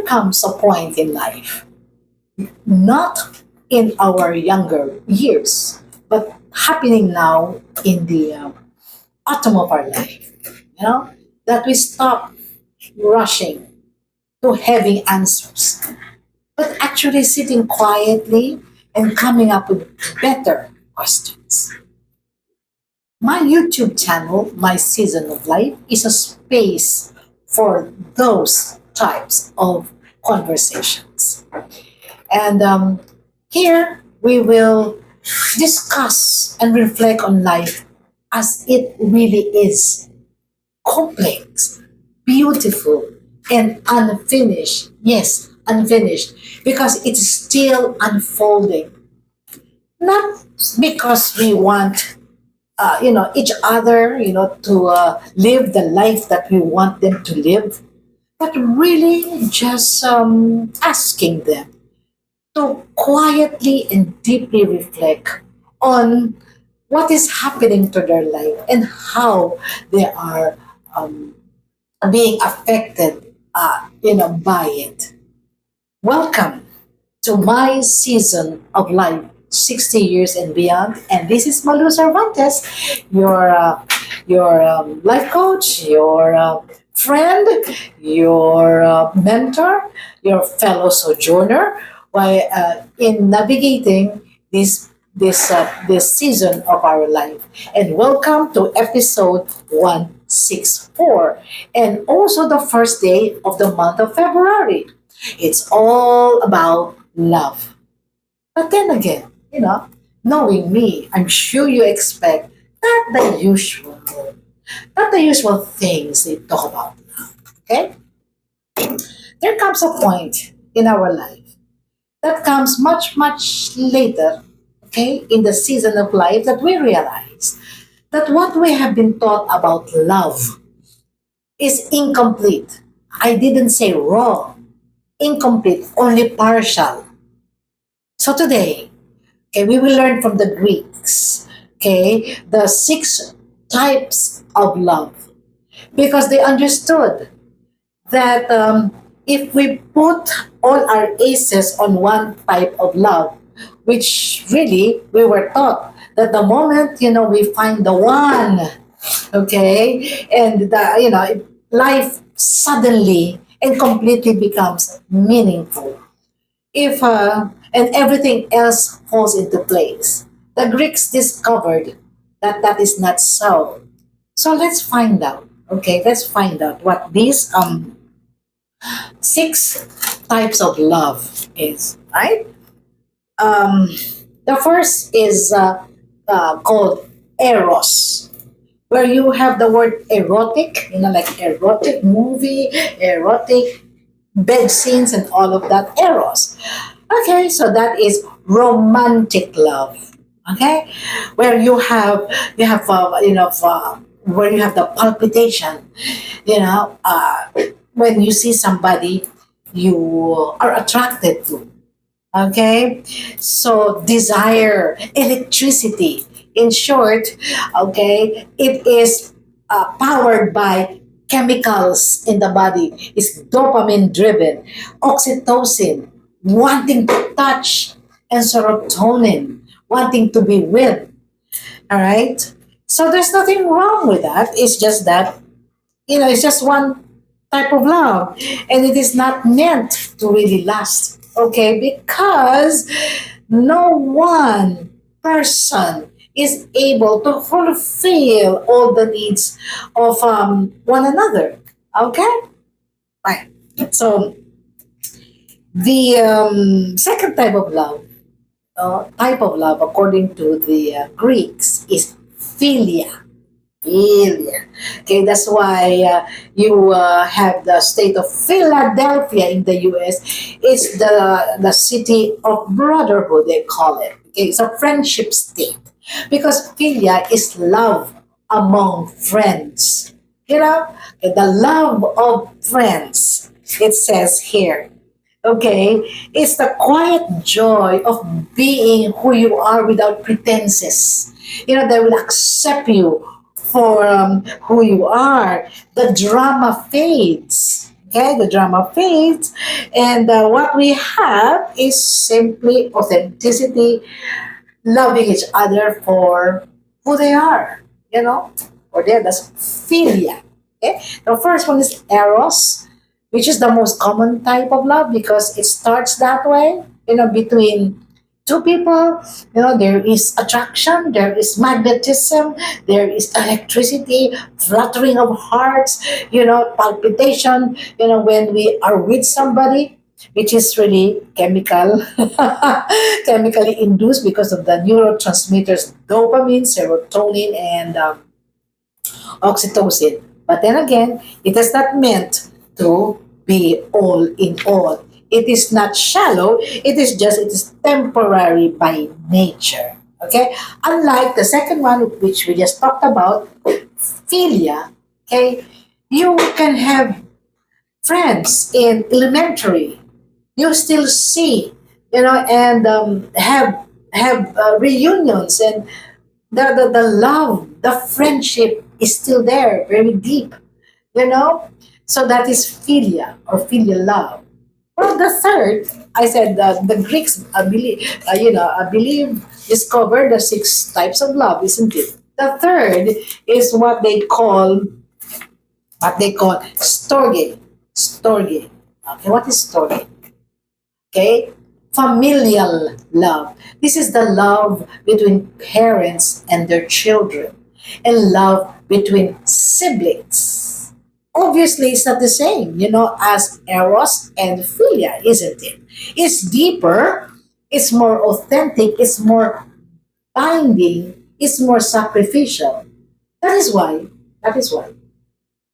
comes a point in life, not in our younger years, but happening now in the autumn of our life, that we stop rushing to having answers, but actually sitting quietly and coming up with better questions. My YouTube channel, My Season of Life, is a space for those types of conversations. And here we will discuss and reflect on life as it really is: complex, beautiful, and unfinished. Yes, unfinished, because it's still unfolding. Not because we want, each other, to live the life that we want them to live, but really just asking them to quietly and deeply reflect on what is happening to their life and how they are um, being affected, by it. Welcome to my season of life, 60 years and beyond. And this is Malu Cervantes, your life coach, your friend, your mentor, your fellow sojourner, while in navigating this season of our life. And welcome to episode 164, and also the first day of the month of February. It's all about love. But then again, knowing me, I'm sure you expect not the usual things they talk about now. Okay? There comes a point in our life that comes much, much later, okay, in the season of life, that we realize that what we have been taught about love is incomplete. I didn't say wrong, incomplete, only partial. So today, okay, we will learn from the Greeks, okay, the six types of love, because they understood that if we put all our aces on one type of love, which really we were taught that the moment we find the one, okay, and life suddenly and completely becomes meaningful. If and everything else falls into place. The Greeks discovered that that is not so. So let's find out. Okay, let's find out what these six types of love is. Right. Um, the first is called eros, where you have the word erotic, like erotic movie, erotic bed scenes, and all of that. Eros. Okay, so that is romantic love. Okay, where you have where you have the palpitation. When you see somebody you are attracted to. Okay, so desire, electricity. In short, okay, it is powered by chemicals in the body. It's dopamine driven, oxytocin, wanting to touch, and serotonin, wanting to be with. All right. So there's nothing wrong with that. It's just that, it's just one type of love, and it is not meant to really last. Okay, because no one person is able to fulfill all the needs of one another. Okay, right. So the second type of love, according to the Greeks, is philia. Philia. Okay, that's why you have the state of Philadelphia in the U.S. It's the city of brotherhood, they call it. Okay, it's a friendship state, because philia is love among friends. Okay, the love of friends. It says here. Okay, it's the quiet joy of being who you are without pretenses. They will accept you for who you are. The drama fades. Okay, the drama fades, and what we have is simply authenticity, loving each other for who they are, you know, or there, that's philia. Okay, the first one is eros, which is the most common type of love because it starts that way, between two people. There is attraction, there is magnetism, there is electricity, fluttering of hearts, palpitation, when we are with somebody, which is really chemical, chemically induced because of the neurotransmitters dopamine, serotonin, and oxytocin. But then again, it is not meant to be all in all. It is not shallow, it is temporary by nature. Okay? Unlike the second one, which we just talked about, philia, okay, you can have friends in elementary, you still see, and have reunions, and the love, the friendship is still there, very deep, you know. So that is philia or filial love. Well, the third, I said, the Greeks, I believe, discovered the six types of love, isn't it? The third is what they call storge. Storge. Okay, what is storge? Okay, familial love. This is the love between parents and their children, and love between siblings. Obviously, it's not the same, as eros and philia, isn't it? It's deeper, it's more authentic, it's more binding, it's more sacrificial. That is why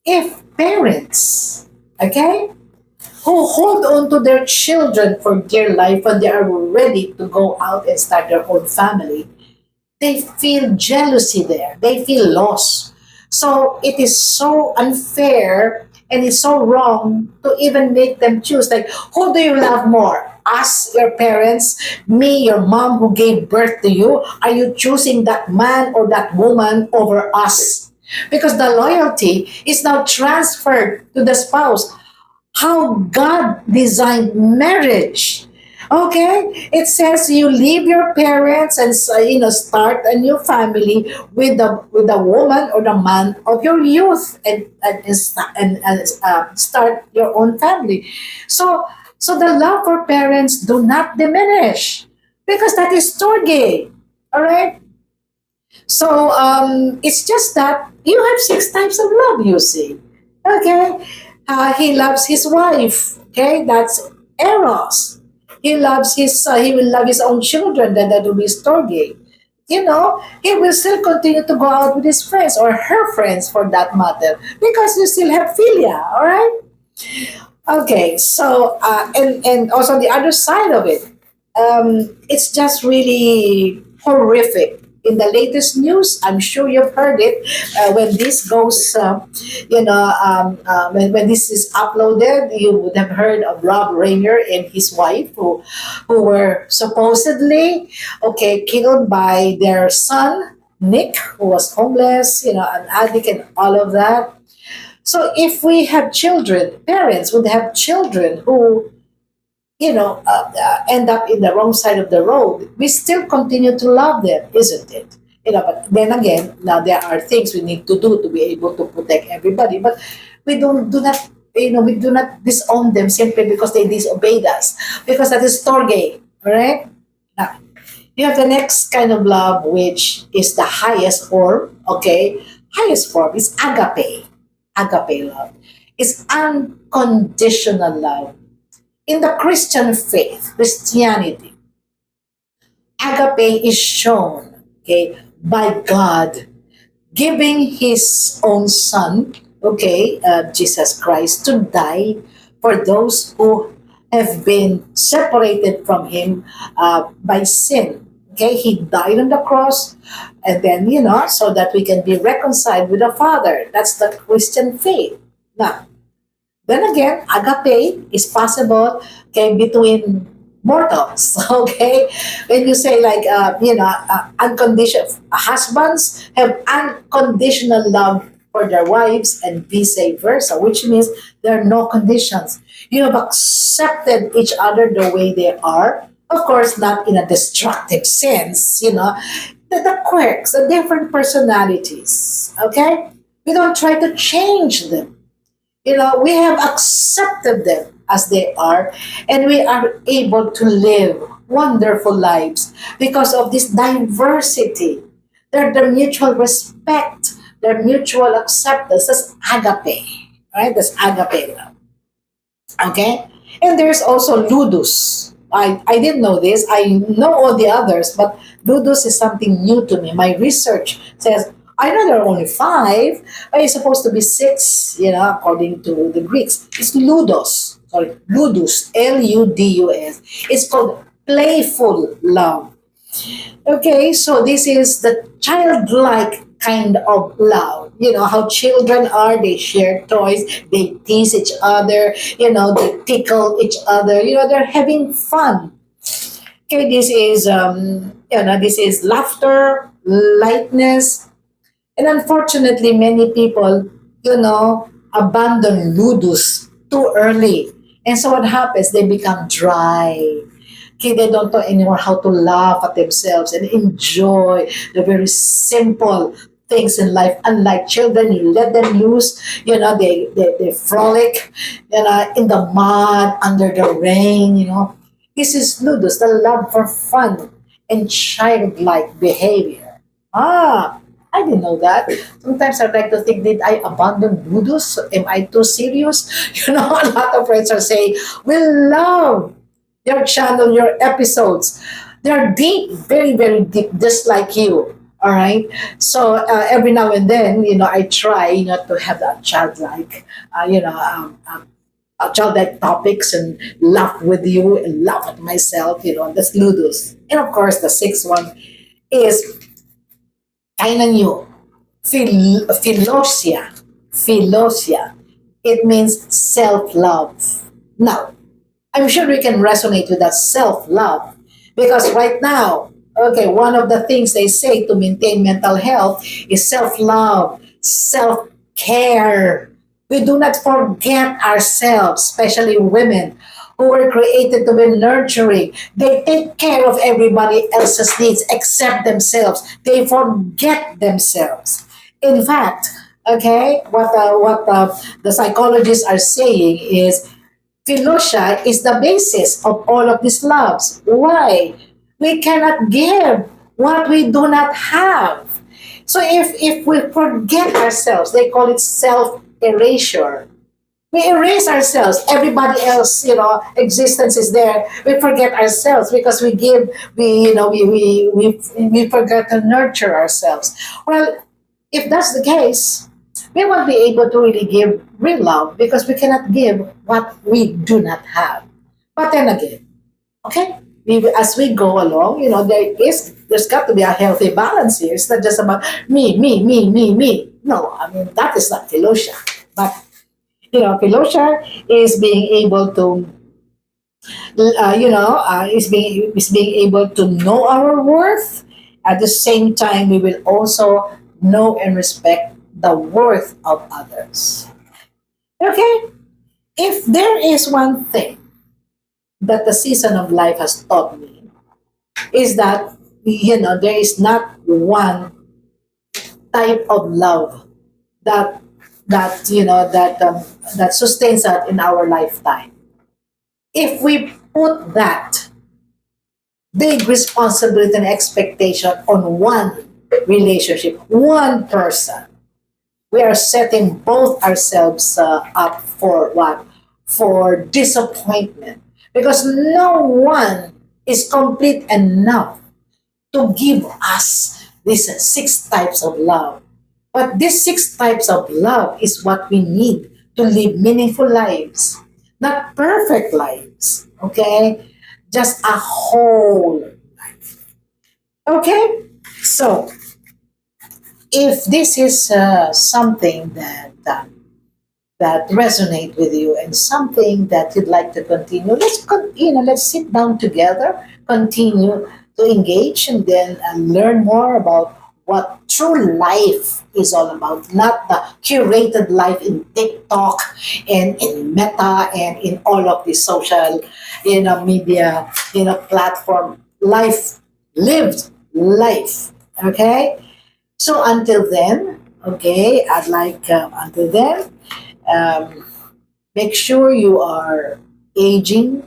if parents, okay, who hold on to their children for dear life when they are ready to go out and start their own family, they feel jealousy there. They feel loss. So it is so unfair and it's so wrong to even make them choose. Like, who do you love more? Us, your parents, me, your mom who gave birth to you? Are you choosing that man or that woman over us? Because the loyalty is now transferred to the spouse, how God designed marriage. Okay, it says you leave your parents and start a new family with the woman or the man of your youth, and start your own family. So the love for parents do not diminish because that is storge. All right. So it's just that you have six types of love, you see. Okay. He loves his wife. Okay. That's Eros. He will love his own children. Then that will be Storge. He will still continue to go out with his friends or her friends for that matter because you still have Philia. All right. Okay, so and also the other side of it, it's just really horrific. In the latest news, I'm sure you've heard it. When this goes, when this is uploaded, you would have heard of Rob Rainier and his wife, who were supposedly, okay, killed by their son Nick, who was homeless, an addict, and all of that. So if we have children, parents would have children who, end up in the wrong side of the road, we still continue to love them, isn't it? But then again, now there are things we need to do to be able to protect everybody. But we don't do not, we do not disown them simply because they disobeyed us, because that is storge, all right? Now, you have the next kind of love, which is the highest form, okay? Highest form is agape. Agape love. It's unconditional love. In the Christian faith, Christianity, agape is shown, okay, by God giving his own son, okay, Jesus Christ, to die for those who have been separated from him by sin. Okay, he died on the cross, and then, so that we can be reconciled with the Father. That's the Christian faith. Now, then again, agape is possible, okay, between mortals. Okay, when you say like unconditional, husbands have unconditional love for their wives and vice versa, which means there are no conditions. You have accepted each other the way they are. Of course, not in a destructive sense, the quirks, the different personalities, okay? We don't try to change them. We have accepted them as they are, and we are able to live wonderful lives because of this diversity. Their mutual respect, their mutual acceptance. That's agape, right? That's agape love. Okay? And there's also ludus. I didn't know this. I know all the others, but ludus is something new to me. My research says, I know there are only five, but it's supposed to be six, according to the Greeks. It's ludus. Sorry, ludus. Ludus. It's called playful love. Okay, so this is the childlike kind of love. You know how children are, they share toys, they tease each other, they tickle each other, they're having fun. Okay, this is laughter, lightness, and unfortunately, many people, abandon ludus too early. And so what happens? They become dry. Okay, they don't know anymore how to laugh at themselves and enjoy the very simple things in life. Unlike children, you let them loose, they frolic, in the mud, under the rain, This is ludus, the love for fun and childlike behavior. Ah, I didn't know that. Sometimes I like to think, did I abandon ludus? Am I too serious? A lot of friends are saying, we love your channel, your episodes. They're deep, very, very deep, just like you. All right. So every now and then, I try, to have that childlike, childlike topics and laugh with you and laugh at myself, that's ludus. And of course, the sixth one is kind of new, philosia. Philosia. It means self-love. Now, I'm sure we can resonate with that self love because right now, okay, one of the things they say to maintain mental health is self love, self care. We do not forget ourselves, especially women who were created to be nurturing. They take care of everybody else's needs except themselves. They forget themselves. In fact, okay, what the psychologists are saying is Philosia is the basis of all of these loves. Why? We cannot give what we do not have. So if we forget ourselves, they call it self erasure. We erase ourselves. Everybody else, existence is there. We forget ourselves because we give, we forget to nurture ourselves. Well, if that's the case, we won't be able to really give real love because we cannot give what we do not have. But then again, okay, as we go along, there's got to be a healthy balance here. It's not just about me, me, me, me, me. No, I mean that is not philosia. But philosia is being able to, is being able to know our worth. At the same time, we will also know and respect the worth of others. Okay? If there is one thing that the season of life has taught me, is that, there is not one type of love that that sustains us in our lifetime. If we put that big responsibility and expectation on one relationship, one person, we are setting both ourselves up for what? For disappointment. Because no one is complete enough to give us these six types of love. But these six types of love is what we need to live meaningful lives, not perfect lives, okay? Just a whole life. Okay? So, if this is something that resonate with you and something that you'd like to continue, let's sit down together, continue to engage, and then learn more about what true life is all about, not the curated life in TikTok and in Meta and in all of the social, media, platform. Life, lived life. Okay. So until then, okay, I'd like until then, um, make sure you are aging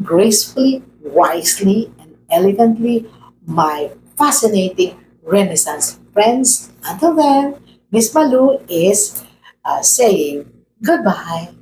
gracefully, wisely, and elegantly, my fascinating Renaissance friends. Until then, Miss Malu is saying goodbye.